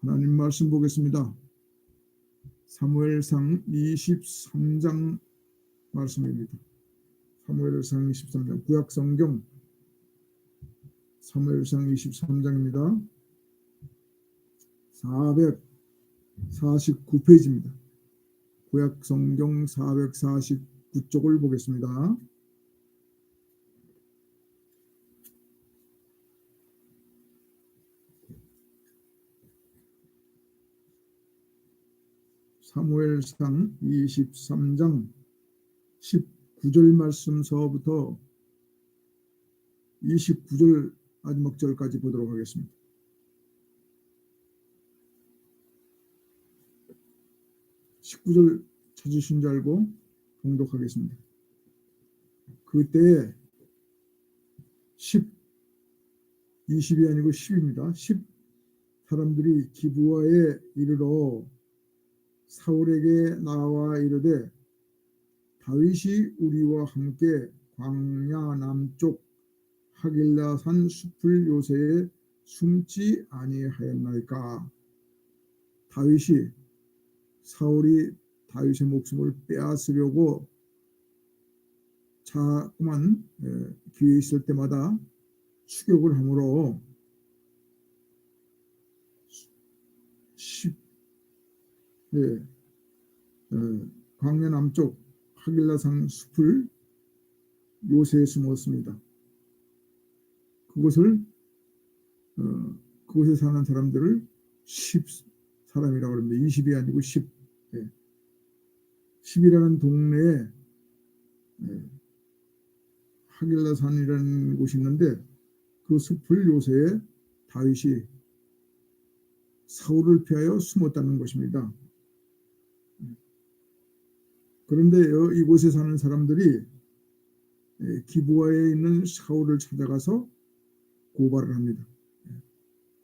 하나님 말씀 보겠습니다. 사무엘상 23장 말씀입니다. 사무엘상 23장 구약성경 사무엘상 23장입니다. 449페이지입니다. 구약성경 449쪽을 보겠습니다. 사무엘상 23장 19절 말씀서부터 29절 마지막 절까지 보도록 하겠습니다. (19절) 찾으신 줄 알고 봉독하겠습니다. 그때 20이 아니고 10입니다. 10 사람들이 기브아에 이르러 사울에게 나와 이르되 다윗이 우리와 함께 광야 남쪽 하길라산 숲을 요새에 숨지 아니하였나이까. 다윗이 사울이 다윗의 목숨을 빼앗으려고 자꾸만 기회 있을 때마다 추격을 하므로 광야 남쪽 하길라산 숲을 요새에 숨었습니다. 그곳에 사는 사람들을 10사람이라고 합니다. 20이 아니고 10. 10이라는 동네에 하길라산이라는 곳이 있는데 그 숲을 요새에 다윗이 사울을 피하여 숨었다는 것입니다. 그런데 이곳에 사는 사람들이 기브아에 있는 사울을 찾아가서 고발을 합니다.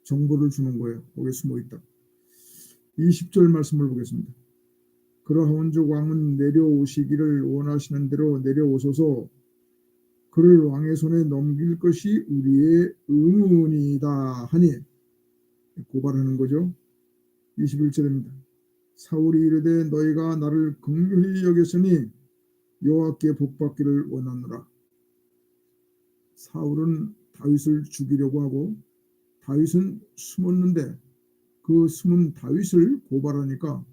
정보를 주는 거예요. 거기에 숨어있다. 20절 말씀을 보겠습니다. 그러하온즉 왕은 내려오시기를 원하시는 대로 내려오소서. 그를 왕의 손에 넘길 것이 우리의 의문이다 하니 고발하는 거죠. 21절입니다. 사울이 이르되 너희가 나를 긍휼히 여겼으니 여호와께 복받기를 원하노라. 사울은 다윗을 죽이려고 하고 다윗은 숨었는데 그 숨은 다윗을 고발하니까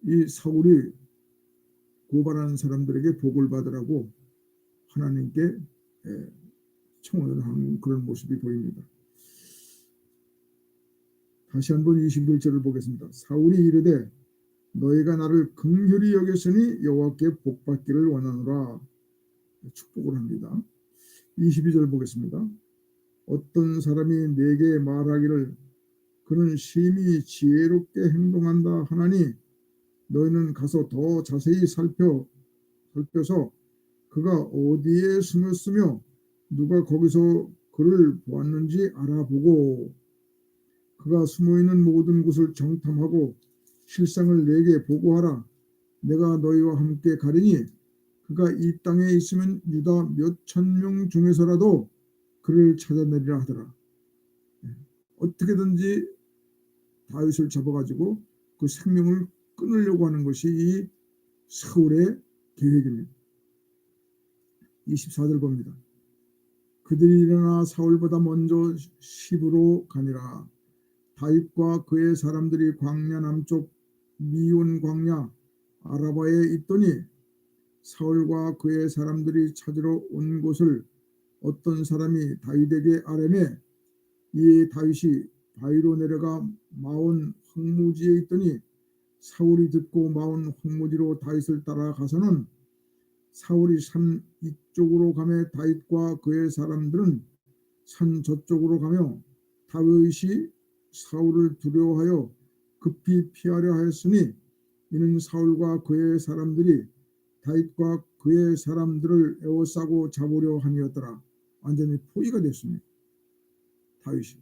이 사울이 고발하는 사람들에게 복을 받으라고 하나님께 청원을 하는 그런 모습이 보입니다. 다시 한번 21절을 보겠습니다. 사울이 이르되 너희가 나를 긍휼히 여겼으니 여호와께 복받기를 원하노라. 축복을 합니다. 22절 보겠습니다. 어떤 사람이 내게 말하기를 그는 심히 지혜롭게 행동한다 하나니 너희는 가서 더 자세히 살펴서 그가 어디에 숨었으며 누가 거기서 그를 보았는지 알아보고 그가 숨어있는 모든 곳을 정탐하고 실상을 내게 보고하라. 내가 너희와 함께 가리니 그가 이 땅에 있으면 유다 몇천 명 중에서라도 그를 찾아내리라 하더라. 어떻게든지 다윗을 잡아가지고 그 생명을 끊으려고 하는 것이 이 사울의 계획입니다. 24절 봅니다. 그들이 일어나 사울보다 먼저 시브로 가니라. 다윗과 그의 사람들이 광야 남쪽 미온 광야 아라바에 있더니 사울과 그의 사람들이 찾으러 온 곳을 어떤 사람이 다윗에게 아뢰매 이에 다윗이 바위로 내려가 마온 황무지에 있더니 사울이 듣고 마온 황무지로 다윗을 따라가서는 사울이 산 이쪽으로 가매 다윗과 그의 사람들은 산 저쪽으로 가며 다윗이 사울을 두려워하여 급히 피하려 하였으니 이는 사울과 그의 사람들이 다윗과 그의 사람들을 에워싸고 잡으려 함이었더라. 완전히 포위가 됐습니다. 다윗이.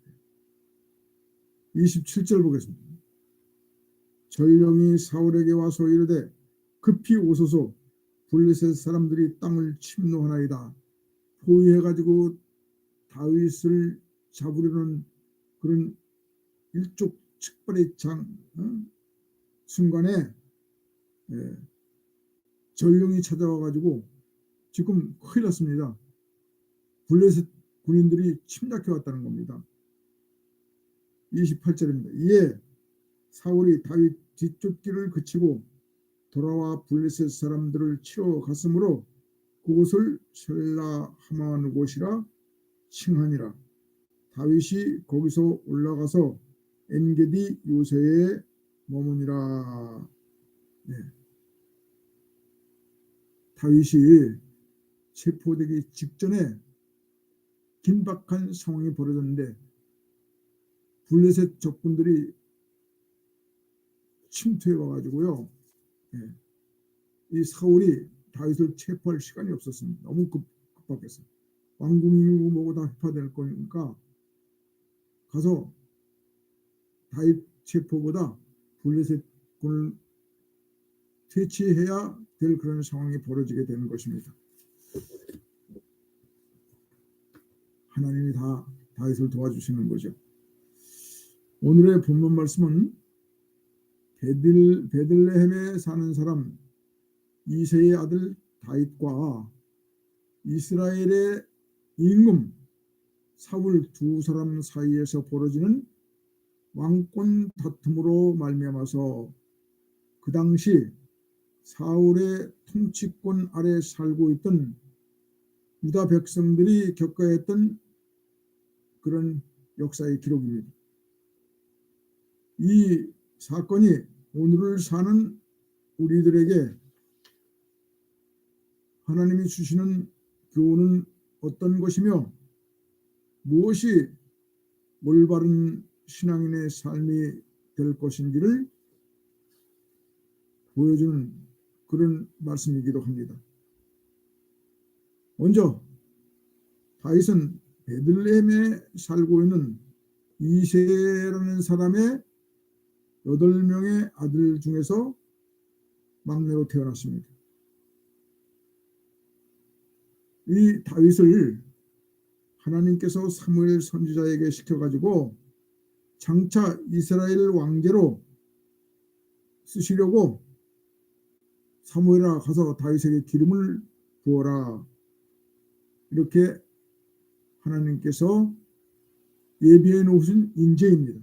27절 보겠습니다. 전령이 사울에게 와서 이르되 급히 오소서. 블레셋 사람들이 땅을 침노하나이다. 포위해가지고 다윗을 잡으려는 그런 일촉즉발의 순간에 전령이 찾아와 가지고 지금 큰일 났습니다. 블레셋 군인들이 침략해 왔다는 겁니다. 28절입니다. 이에 사울이 다윗 뒤쫓기를 그치고 돌아와 블레셋 사람들을 치러 갔으므로 그곳을 셀라 하만 곳이라 칭하니라. 다윗이 거기서 올라가서 엔게디 요새에 머무니라. 네. 다윗이 체포되기 직전에 긴박한 상황이 벌어졌는데 블레셋 적군들이 침투해 와가지고요. 네. 이 사울이 다윗을 체포할 시간이 없었습니다. 너무 급박해서 왕궁이고 뭐고 다 휘파될 거니까 가서 다윗 체포보다 블레셋 군을 퇴치해야 될 그런 상황이 벌어지게 되는 것입니다. 하나님이 다 다윗을 도와주시는 거죠. 오늘의 본문 말씀은 베들레헴에 사는 사람 이새의 아들 다윗과 이스라엘의 임금 사울 두 사람 사이에서 벌어지는 왕권 다툼으로 말미암아서 그 당시 사울의 통치권 아래 살고 있던 유다 백성들이 겪어야 했던 그런 역사의 기록입니다. 이 사건이 오늘을 사는 우리들에게 하나님이 주시는 교훈은 어떤 것이며 무엇이 올바른 신앙인의 삶이 될 것인지를 보여주는 그런 말씀이기도 합니다. 먼저 다윗은 베들레헴에 살고 있는 이새라는 사람의 8명의 아들 중에서 막내로 태어났습니다. 이 다윗을 하나님께서 사무엘 선지자에게 시켜가지고 장차 이스라엘 왕제로 쓰시려고 사무엘아 가서 다윗에게 기름을 부어라 이렇게 하나님께서 예비해 놓으신 인재입니다.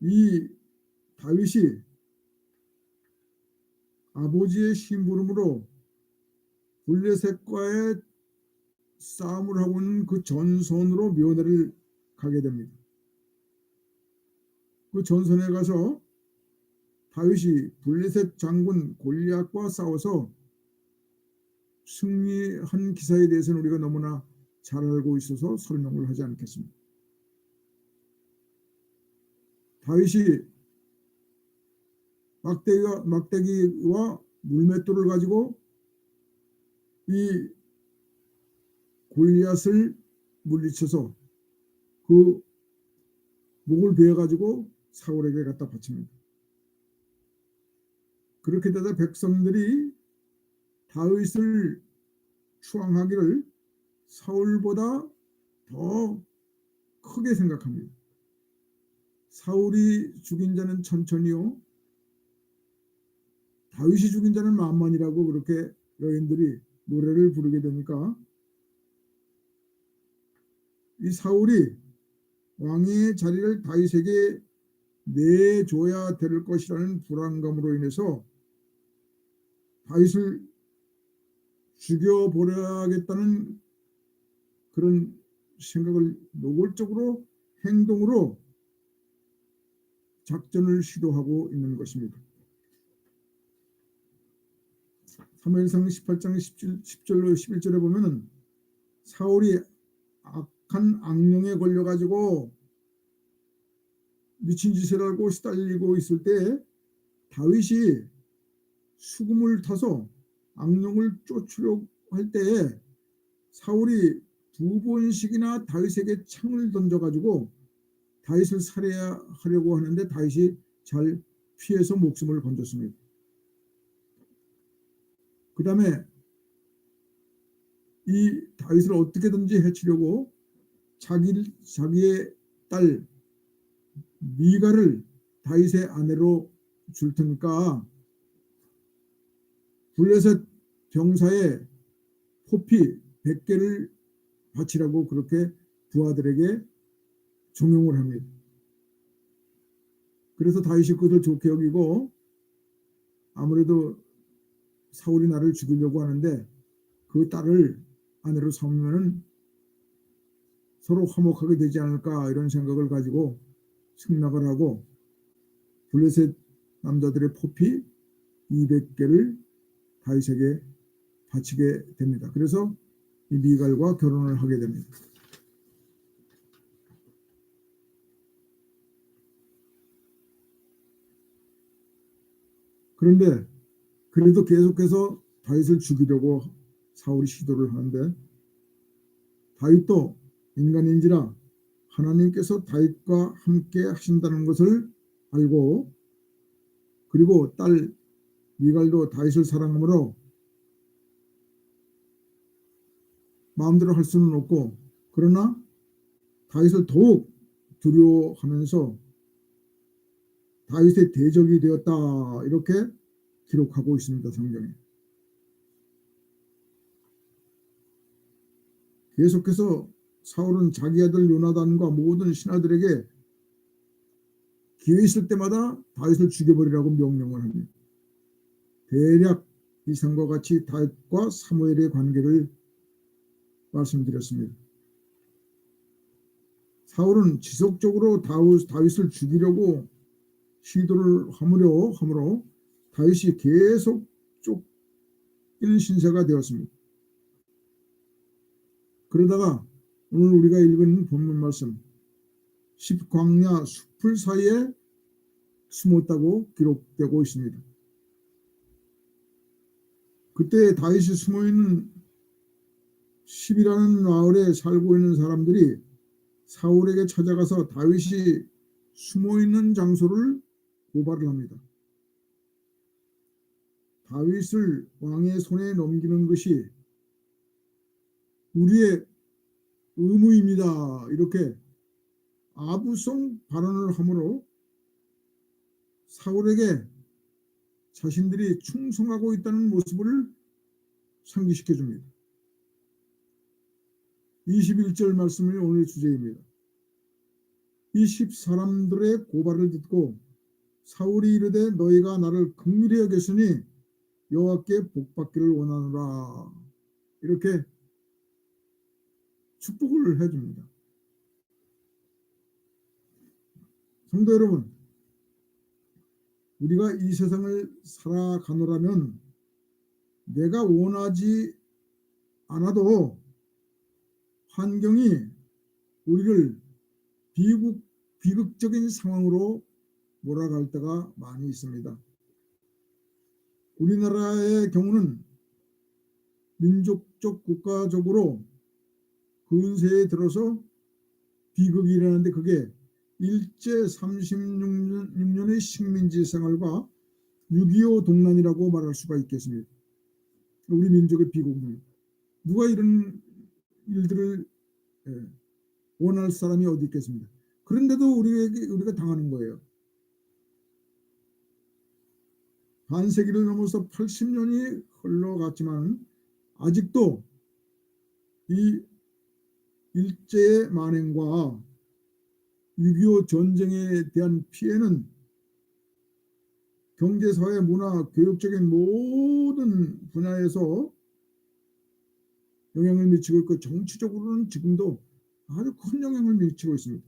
이 다윗이 아버지의 심부름으로 블레셋과의 싸움을 하고 있는 그 전선으로 면회를 가게 됩니다. 그 전선에 가서 다윗이 블레셋 장군 골리앗과 싸워서 승리한 기사에 대해서는 우리가 너무나 잘 알고 있어서 설명을 하지 않겠습니다. 다윗이 막대기와 물맷돌을 가지고 이 골리앗을 물리쳐서 그 목을 베어가지고 사울에게 갖다 바칩니다. 그렇게 되다 백성들이 다윗을 추앙하기를 사울보다 더 크게 생각합니다. 사울이 죽인 자는 천천히요 다윗이 죽인 자는 만만이라고 그렇게 여인들이 노래를 부르게 되니까 이 사울이 왕의 자리를 다윗에게 내줘야 될 것이라는 불안감으로 인해서 다윗을 죽여버려야겠다는 그런 생각을 노골적으로 행동으로 작전을 시도하고 있는 것입니다. 사무엘상 18장 10절로 11절에 보면은 사울이 악한 악령에 걸려가지고 미친 짓을 하고 시달리고 있을 때 다윗이 수금을 타서 악령을 쫓으려고 할 때 사울이 2번씩이나 다윗에게 창을 던져가지고 다윗을 살해하려고 하는데 다윗이 잘 피해서 목숨을 건졌습니다. 그 다음에 이 다윗을 어떻게든지 해치려고 자기의 딸 미갈을 다윗의 아내로 줄 테니까 블레셋 병사의 포피 100개를 바치라고 그렇게 부하들에게 종용을 합니다. 그래서 다윗이 그것을 좋게 여기고 아무래도 사울이 나를 죽이려고 하는데 그 딸을 아내로 삼으면 서로 화목하게 되지 않을까 이런 생각을 가지고 승낙을 하고 블레셋 남자들의 포피 200개를 다윗에게 바치게 됩니다. 그래서 이 미갈과 결혼을 하게 됩니다. 그런데 그래도 계속해서 다윗을 죽이려고 사울이 시도를 하는데 다윗도 인간인지라 하나님께서 다윗과 함께 하신다는 것을 알고 그리고 딸 미갈도 다윗을 사랑하므로 마음대로 할 수는 없고 그러나 다윗을 더욱 두려워하면서 다윗의 대적이 되었다 이렇게 기록하고 있습니다. 성경에. 계속해서 사울은 자기 아들 요나단과 모든 신하들에게 기회 있을 때마다 다윗을 죽여버리라고 명령을 합니다. 대략 이상과 같이 다윗과 사무엘의 관계를 말씀드렸습니다. 사울은 지속적으로 다윗을 죽이려고 시도를 하므로 다윗이 계속 쫓기는 신세가 되었습니다. 그러다가 오늘 우리가 읽은 본문 말씀 10광야 숲을 사이에 숨었다고 기록되고 있습니다. 그때 다윗이 숨어있는 10이라는 마을에 살고 있는 사람들이 사울에게 찾아가서 다윗이 숨어있는 장소를 고발을 합니다. 다윗을 왕의 손에 넘기는 것이 우리의 의무입니다. 이렇게 아부성 발언을 하므로 사울에게 자신들이 충성하고 있다는 모습을 상기시켜 줍니다. 21절 말씀이 오늘 주제입니다. 이 10사람들의 고발을 듣고 사울이 이르되 너희가 나를 긍휼히 여겼으니 여호와께 복받기를 원하노라 이렇게 축복을 해줍니다. 성도 여러분, 우리가 이 세상을 살아가노라면 내가 원하지 않아도 환경이 우리를 비극적인 상황으로 몰아갈 때가 많이 있습니다. 우리나라의 경우는 민족적 국가적으로 근세에 들어서 비극이 일어나는데 그게 일제 36년의 식민지 생활과 6.25 동란이라고 말할 수가 있겠습니다. 우리 민족의 비극입니다. 누가 이런 일들을 원할 사람이 어디 있겠습니까? 그런데도 우리가 당하는 거예요. 반세기를 넘어서 80년이 흘러갔지만 아직도 이 일제의 만행과 6.25 전쟁에 대한 피해는 경제, 사회, 문화, 교육적인 모든 분야에서 영향을 미치고 있고 정치적으로는 지금도 아주 큰 영향을 미치고 있습니다.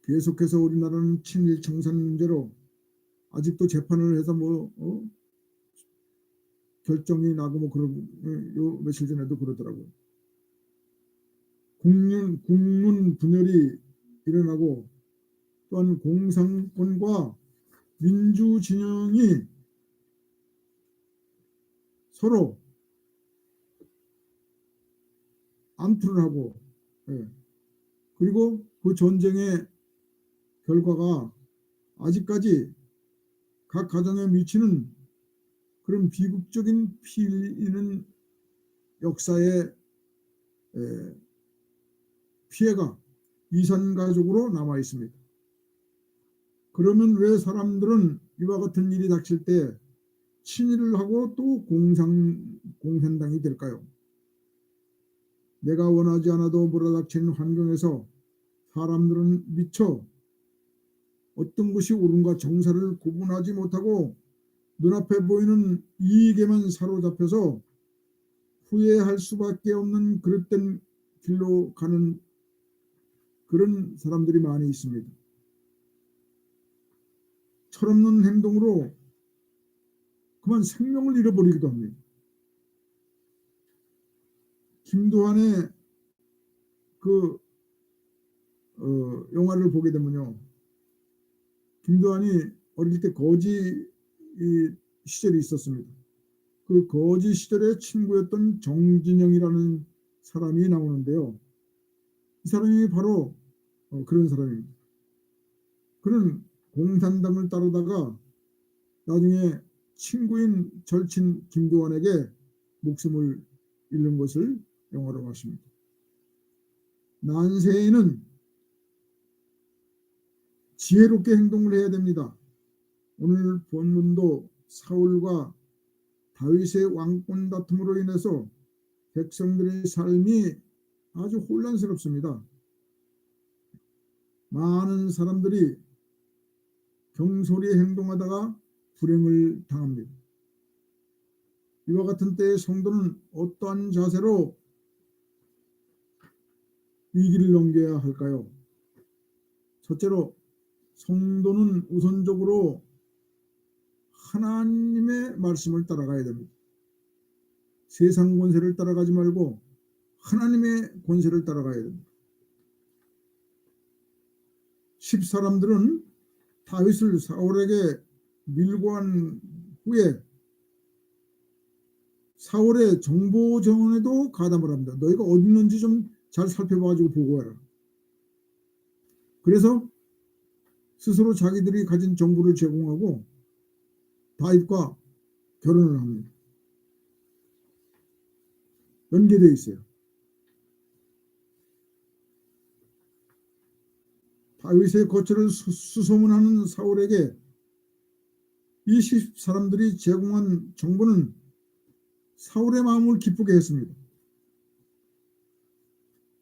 계속해서 우리나라는 친일 청산 문제로 아직도 재판을 해서 결정이 나고 요 며칠 전에도 그러더라고요. 국민 분열이 일어나고 또한 공산권과 민주 진영이 서로 암투를 하고 그리고 그 전쟁의 결과가 아직까지 각 가정에 미치는 그런 비극적인 피해는 역사의 피해가 이산가족으로 남아 있습니다. 그러면 왜 사람들은 이와 같은 일이 닥칠 때 친일을 하고 또 공산당이 될까요? 내가 원하지 않아도 몰아닥치는 환경에서 사람들은 미처 어떤 것이 옳은가 정사를 구분하지 못하고 눈앞에 보이는 이익에만 사로잡혀서 후회할 수밖에 없는 그릇된 길로 가는 그런 사람들이 많이 있습니다. 철없는 행동으로 그만 생명을 잃어버리기도 합니다. 김두한의 그 영화를 보게 되면요, 김두한이 어릴 때 거지 시절이 있었습니다. 그 거지 시절의 친구였던 정진영이라는 사람이 나오는데요. 이 사람이 바로 그런 사람입니다. 그는 공산당을 따르다가 나중에 친구인 절친 김두한에게 목숨을 잃는 것을 영화로 봤습니다. 난세에는 지혜롭게 행동을 해야 됩니다. 오늘 본문도 사울과 다윗의 왕권 다툼으로 인해서 백성들의 삶이 아주 혼란스럽습니다. 많은 사람들이 경솔히 행동하다가 불행을 당합니다. 이와 같은 때에 성도는 어떠한 자세로 위기를 넘겨야 할까요? 첫째로 성도는 우선적으로 하나님의 말씀을 따라가야 됩니다. 세상 권세를 따라가지 말고 하나님의 권세를 따라가야 됩니다. 10사람들은 다윗을 사울에게 밀고 한 후에 사울의 정보 정원에도 가담을 합니다. 너희가 어디 있는지 좀 잘 살펴봐가지고 보고해라. 그래서 스스로 자기들이 가진 정보를 제공하고 다윗과 결혼을 합니다. 연계되어 있어요. 다윗의 거처를 수소문하는 사울에게 이 10사람들이 제공한 정보는 사울의 마음을 기쁘게 했습니다.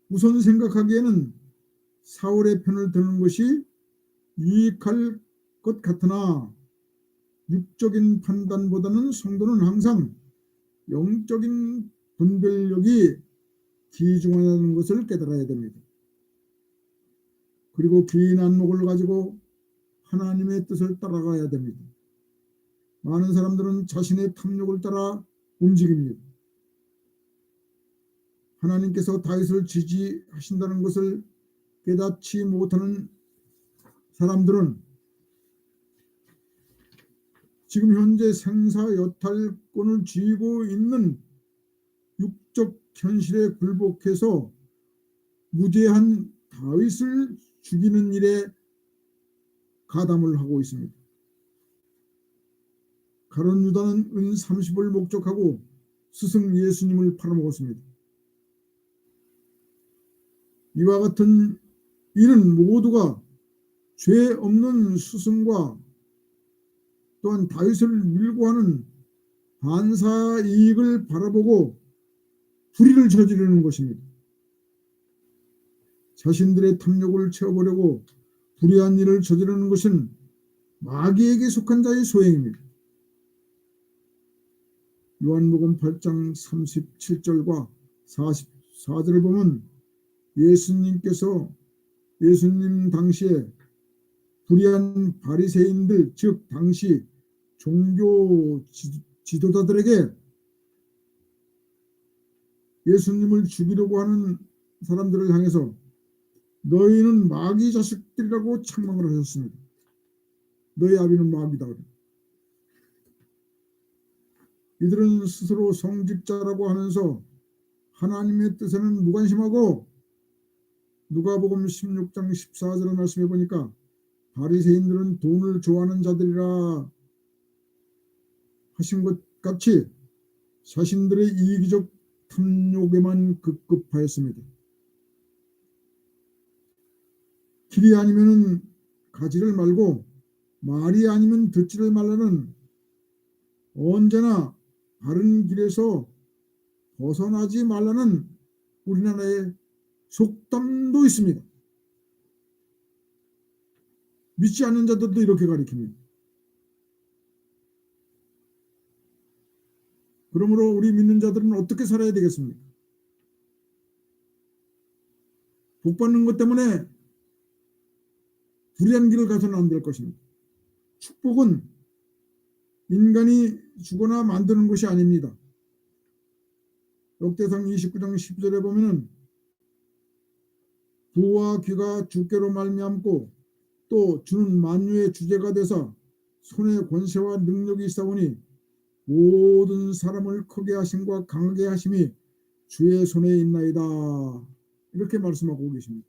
우선 생각하기에는 사울의 편을 드는 것이 유익할 것 같으나 육적인 판단보다는 성도는 항상 영적인 분별력이 귀중하다는 것을 깨달아야 됩니다. 그리고 긴 안목을 가지고 하나님의 뜻을 따라가야 됩니다. 많은 사람들은 자신의 탐욕을 따라 움직입니다. 하나님께서 다윗을 지지하신다는 것을 깨닫지 못하는 사람들은 지금 현재 생사여탈권을 쥐고 있는 육적 현실에 굴복해서 무죄한 다윗을 죽이는 일에 가담을 하고 있습니다. 가룟 유다는 은 30을 목적하고 스승 예수님을 팔아먹었습니다. 이와 같은 일은 모두가 죄 없는 스승과 또한 다윗을 밀고 하는 반사 이익을 바라보고 불의를 저지르는 것입니다. 자신들의 탐욕을 채워보려고 불의한 일을 저지르는 것은 마귀에게 속한 자의 소행입니다. 요한복음 8장 37절과 44절을 보면 예수님 당시에 불의한 바리새인들, 즉 당시 종교 지도자들에게 예수님을 죽이려고 하는 사람들을 향해서 너희는 마귀 자식들이라고 책망을 하셨습니다. 너희 아비는 마귀다. 이들은 스스로 성직자라고 하면서 하나님의 뜻에는 무관심하고 누가복음 16장 14절의 말씀해 보니까 바리새인들은 돈을 좋아하는 자들이라 하신 것 같이 자신들의 이기적 탐욕에만 급급하였습니다. 길이 아니면 가지를 말고 말이 아니면 듣지를 말라는 언제나 바른 길에서 벗어나지 말라는 우리나라의 속담도 있습니다. 믿지 않는 자들도 이렇게 가르칩니다. 그러므로 우리 믿는 자들은 어떻게 살아야 되겠습니까? 복 받는 것 때문에 불의한 길을 가서는 안 될 것입니다. 축복은 인간이 주거나 만드는 것이 아닙니다. 역대상 29장 10절에 보면은 부와 귀가 주께로 말미암고 또 주는 만유의 주제가 되사 손의 권세와 능력이 있사오니 모든 사람을 크게 하심과 강하게 하심이 주의 손에 있나이다. 이렇게 말씀하고 계십니다.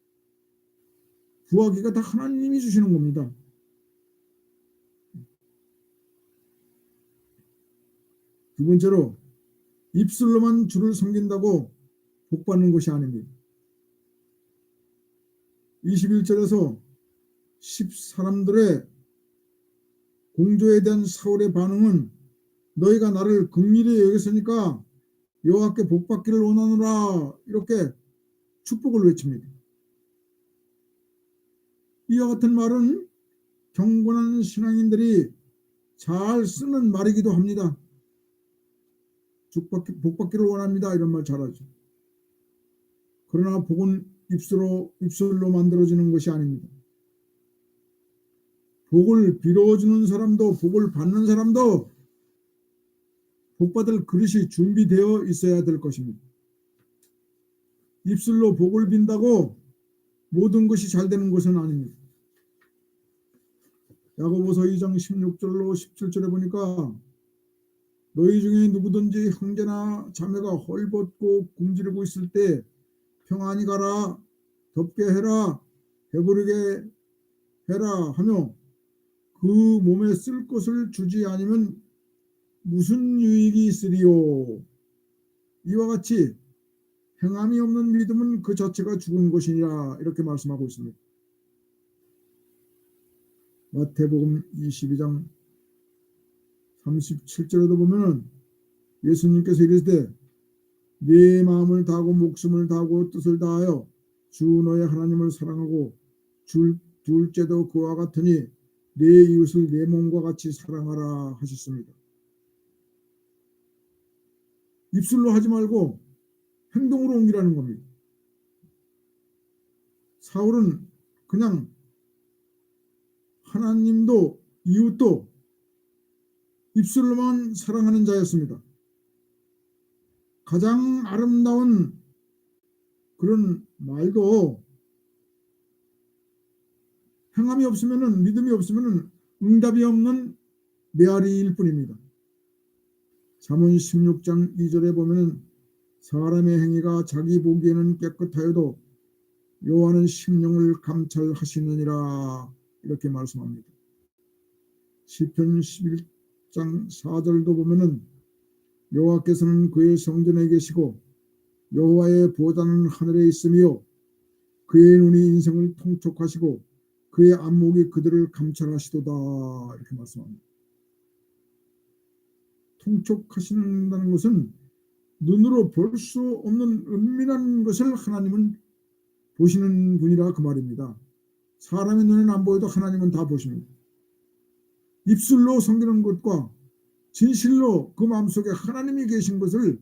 부와 귀가 다 하나님이 주시는 겁니다. 두 번째로 입술로만 주를 섬긴다고 복받는 것이 아닙니다. 21절에서 10사람들의 공조에 대한 사울의 반응은 너희가 나를 긍휼히 여겼으니까 여호와께 복받기를 원하노라 이렇게 축복을 외칩니다. 이와 같은 말은 경건한 신앙인들이 잘 쓰는 말이기도 합니다. 복받기를 원합니다. 이런 말 잘하죠. 그러나 복은 입술로 만들어지는 것이 아닙니다. 복을 빌어주는 사람도 복을 받는 사람도 복받을 그릇이 준비되어 있어야 될 것입니다. 입술로 복을 빈다고 모든 것이 잘 되는 것은 아닙니다. 야고보서 2장 16절로 17절에 보니까 너희 중에 누구든지 형제나 자매가 헐벗고 굶주리고 있을 때 평안히 가라, 덥게 해라, 배부르게 해라 하며 그 몸에 쓸 것을 주지 않으면 무슨 유익이 있으리요. 이와 같이 행함이 없는 믿음은 그 자체가 죽은 것이니라 이렇게 말씀하고 있습니다. 마태복음 22장 37절에도 보면은 예수님께서 이르시되 네 마음을 다하고 목숨을 다하고 뜻을 다하여 주 너의 하나님을 사랑하고 둘째도 그와 같으니 네 이웃을 내 몸과 같이 사랑하라 하셨습니다. 입술로 하지 말고 행동으로 옮기라는 겁니다. 사울은 그냥 하나님도 이웃도 입술로만 사랑하는 자였습니다. 가장 아름다운 그런 말도 행함이 없으면은 믿음이 없으면은 응답이 없는 메아리일 뿐입니다. 잠언 16장 2절에 보면은 사람의 행위가 자기 보기에는 깨끗하여도 여호와는 심령을 감찰하시느니라 이렇게 말씀합니다. 시편 11장 4절도 보면은 여호와께서는 그의 성전에 계시고 여호와의 보좌는 하늘에 있으며 그의 눈이 인생을 통촉하시고 그의 안목이 그들을 감찰하시도다 이렇게 말씀합니다. 통촉하신다는 것은 눈으로 볼 수 없는 은밀한 것을 하나님은 보시는 분이라 그 말입니다. 사람의 눈에는 안 보여도 하나님은 다 보십니다. 입술로 섬기는 것과 진실로 그 마음속에 하나님이 계신 것을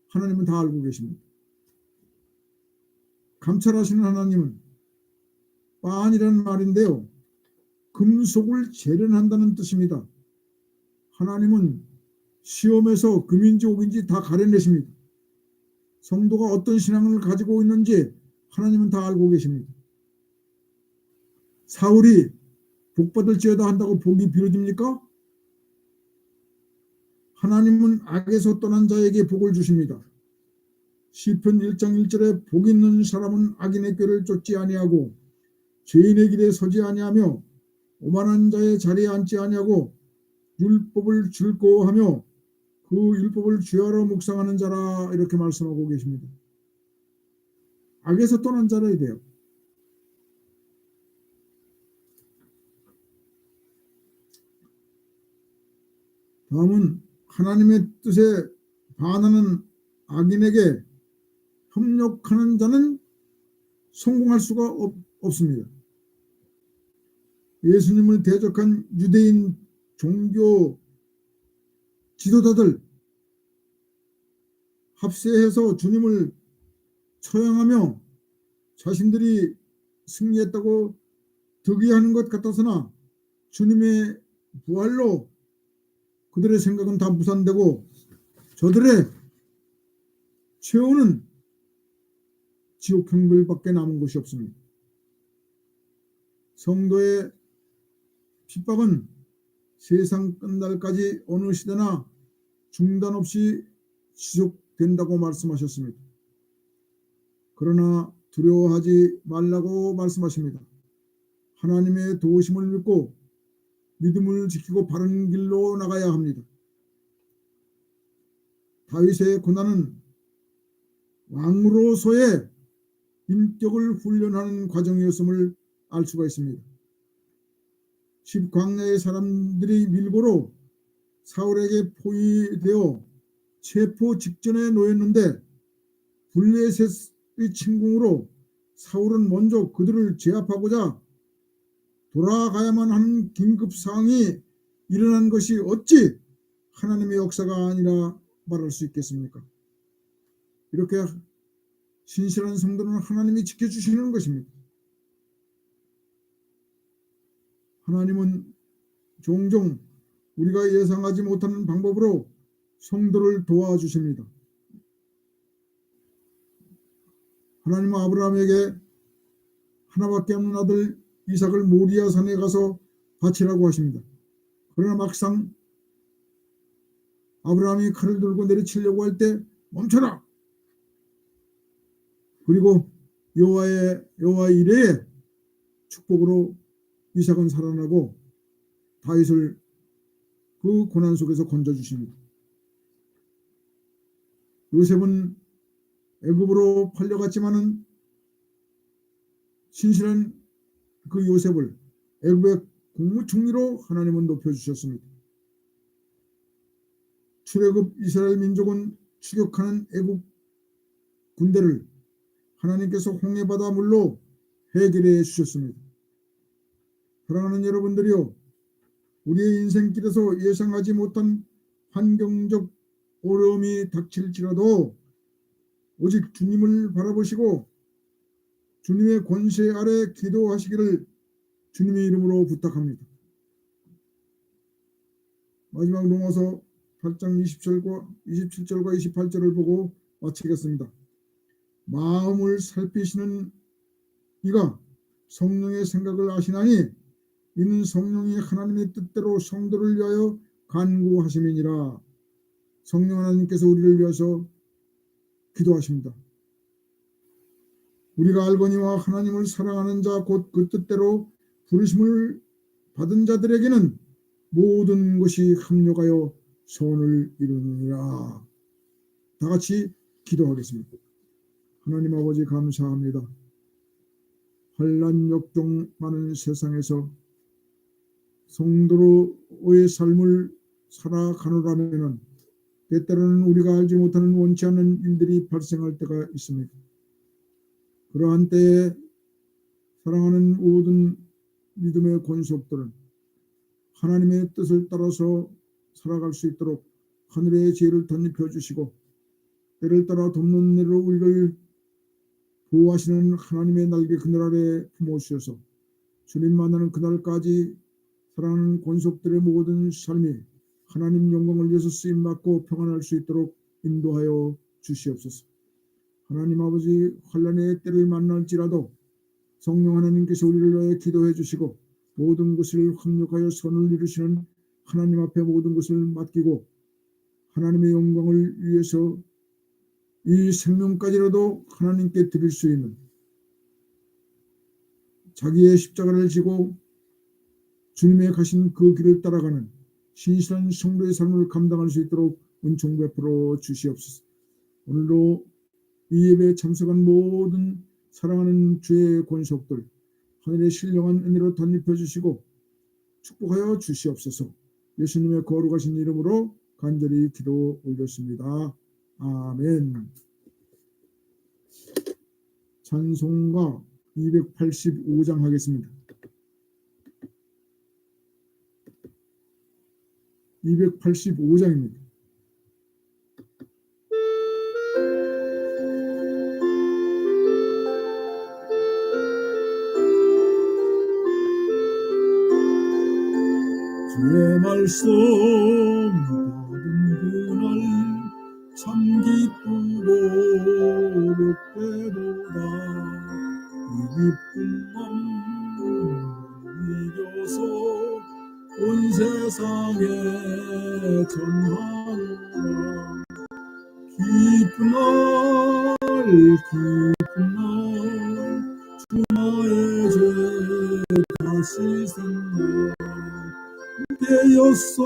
하나님은 다 알고 계십니다. 감찰하시는 하나님은 빤이라는 말인데요. 금속을 재련한다는 뜻입니다. 하나님은 시험에서 금인지 옥인지 다 가려내십니다. 성도가 어떤 신앙을 가지고 있는지 하나님은 다 알고 계십니다. 사울이 복받을지어다 한다고 복이 비워집니까? 하나님은 악에서 떠난 자에게 복을 주십니다. 시편 1장 1절에 복 있는 사람은 악인의 꾀를 쫓지 아니하고 죄인의 길에 서지 아니하며 오만한 자의 자리에 앉지 아니하고 율법을 즐거워하며 그 율법을 주야로 묵상하는 자라 이렇게 말씀하고 계십니다. 악에서 떠난 자라야 돼요. 다음은 하나님의 뜻에 반하는 악인에게 협력하는 자는 성공할 수가 없습니다. 예수님을 대적한 유대인 종교 지도자들 합세해서 주님을 처형하며 자신들이 승리했다고 득의하는 것 같았으나 주님의 부활로 그들의 생각은 다 무산되고 저들의 최후는 지옥 형벌밖에 남은 것이 없습니다. 성도의 핍박은 세상 끝날까지 어느 시대나 중단 없이 지속된다고 말씀하셨습니다. 그러나 두려워하지 말라고 말씀하십니다. 하나님의 도우심을 믿고 믿음을 지키고 바른 길로 나가야 합니다. 다윗의 고난은 왕으로서의 인격을 훈련하는 과정이었음을 알 수가 있습니다. 광야의 사람들이 밀고로 사울에게 포위되어 체포 직전에 놓였는데 블레셋의 침공으로 사울은 먼저 그들을 제압하고자 돌아가야만 하는 긴급 상황이 일어난 것이 어찌 하나님의 역사가 아니라 말할 수 있겠습니까? 이렇게 신실한 성도는 하나님이 지켜주시는 것입니다. 하나님은 종종 우리가 예상하지 못하는 방법으로 성도를 도와주십니다. 하나님은 아브라함에게 하나밖에 없는 아들 이삭을 모리아 산에 가서 바치라고 하십니다. 그러나 막상 아브라함이 칼을 들고 내리치려고 할 때 멈춰라. 그리고 여호와의 이레의 축복으로 이삭은 살아나고 다윗을 그 고난 속에서 건져주십니다. 요셉은 애굽으로 팔려갔지만은 신실한 그 요셉을 애굽의 국무총리로 하나님은 높여주셨습니다. 출애굽 이스라엘 민족은 추격하는 애굽 군대를 하나님께서 홍해바다 물로 해결해 주셨습니다. 사랑하는 여러분들이요, 우리의 인생길에서 예상하지 못한 환경적 어려움이 닥칠지라도 오직 주님을 바라보시고 주님의 권세 아래 기도하시기를 주님의 이름으로 부탁합니다. 마지막 로마서 8장 27절과 28절을 보고 마치겠습니다. 마음을 살피시는 이가 성령의 생각을 아시나니 이는 성령이 하나님의 뜻대로 성도를 위하여 간구하심이니라. 성령 하나님께서 우리를 위해서 기도하십니다. 우리가 알거니와 하나님을 사랑하는 자 곧 그 뜻대로 부르심을 받은 자들에게는 모든 것이 합력하여 선을 이루느니라. 다 같이 기도하겠습니다. 하나님 아버지 감사합니다. 환난 역경 많은 세상에서 성도로의 삶을 살아가노라면 때때로는 우리가 알지 못하는 원치 않는 일들이 발생할 때가 있습니다. 그러한 때에 사랑하는 모든 믿음의 권속들은 하나님의 뜻을 따라서 살아갈 수 있도록 하늘의 지혜를 덧입혀 주시고 때를 따라 돕는 대로 우리를 보호하시는 하나님의 날개 그늘 아래 품어주셔서 주님 만나는 그날까지 사랑하는 권속들의 모든 삶이 하나님 영광을 위해서 쓰임받고 평안할 수 있도록 인도하여 주시옵소서. 하나님 아버지, 환난의 때를 만날지라도 성령 하나님께서 우리를 위해 기도해 주시고 모든 것을 합력하여 선을 이루시는 하나님 앞에 모든 것을 맡기고 하나님의 영광을 위해서 이 생명까지라도 하나님께 드릴 수 있는 자기의 십자가를 지고 주님의 가신 그 길을 따라가는 신실한 성도의 삶을 감당할 수 있도록 은총 베풀어 주시옵소서. 오늘도 이 예배에 참석한 모든 사랑하는 주의 권속들 하늘의 신령한 은혜로 덧입혀 주시고 축복하여 주시옵소서. 예수님의 거룩하신 이름으로 간절히 기도 올렸습니다. 아멘. 찬송가 285장 하겠습니다. 285장입니다. 주의 말씀 받은 그날 참 기쁘고 롯데보다 이 기쁜 맘 이겨서 온 세상에 전하노라. 기쁜 날 주 나의 죄 다시 생각 깨었어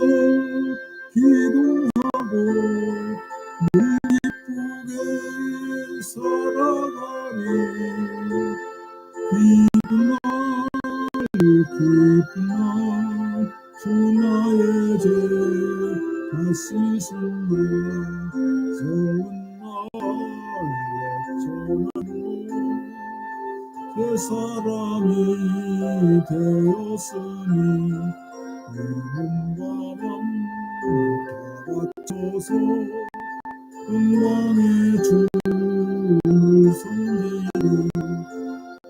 기도하고 늘 기쁘게 살아가리. 기쁜 날 주 나의 죄 다시 생각 좋은 날 내 사람이 되었으니 몸과 맘 다 바쳐서 영광의 주를 섬기리.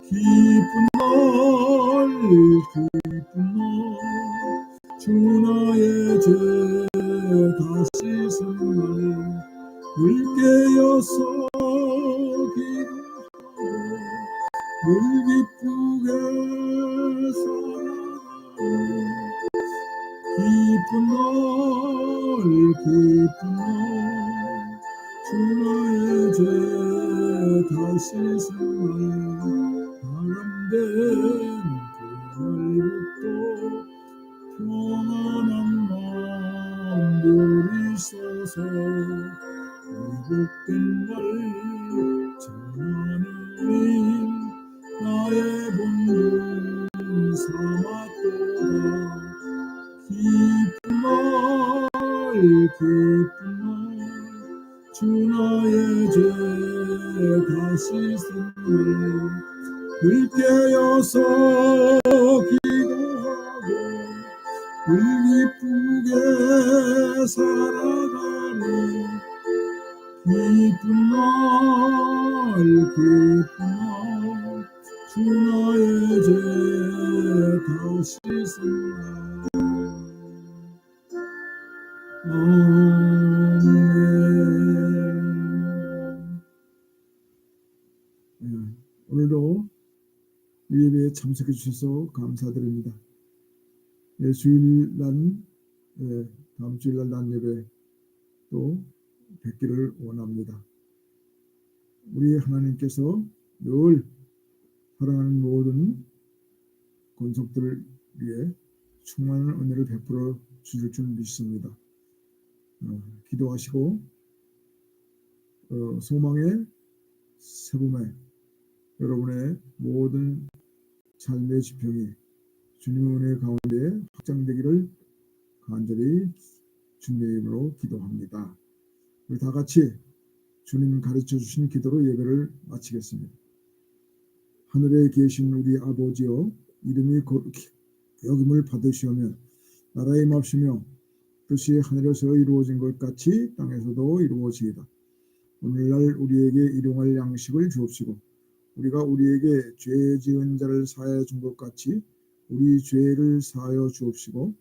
기쁜 날 주 나의 죄 다시 생각 늘 깨어서 기도하고 늘 기쁘게 살아가리. 기쁜 날 주 나의 죄 다시 생각 바람된 그날부터 평안한 마음들이 있어서 회복된 날 전하느니 나의 본분 삼았도다. 기쁜 날 주 나의 죄 다시 생각 늘 깨어서 기도하고 늘 기쁘게 살아가리. 기쁜 날 주 나의 죄 다시 생각 오늘도 이 예배에 참석해 주셔서 감사드립니다. 주일날 다음 주일날 난 예배 또 뵙기를 원합니다. 우리 하나님께서 늘 사랑하는 모든 권속들을 위해 충만한 은혜를 베풀어 주실 줄 믿습니다. 기도하시고 소망의 새봄에 여러분의 모든 삶의 지평이 주님의 은혜 가운데 확장되기를 간절히 주님의 이름으로 기도합니다. 우리 다 같이 주님 가르쳐 주신 기도로 예배를 마치겠습니다. 하늘에 계신 우리 아버지여, 이름이 거룩히 여김을 받으시오며 나라의 맙시며 뜻이 하늘에서 이루어진 것 같이 땅에서도 이루어지이다. 오늘날 우리에게 일용할 양식을 주옵시고 우리가 우리에게 죄 지은 자를 사하여 준 것 같이 우리 죄를 사하여 주옵시고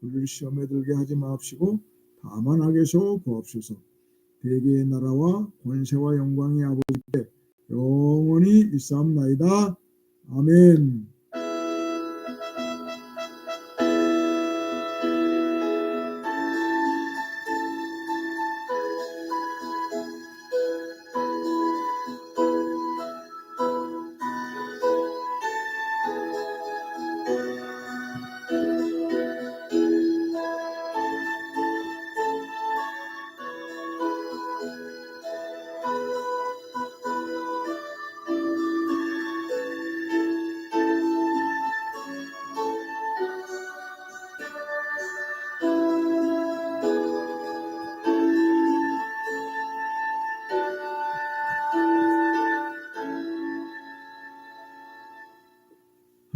우리를 시험에 들게 하지 마옵시고 다만 악에서 구하옵소서. 대개의 나라와 권세와 영광이 아버지께 영원히 있사옵나이다. 아멘.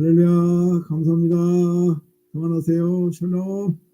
할렐루야. 감사합니다. 평안하세요. 샬롬.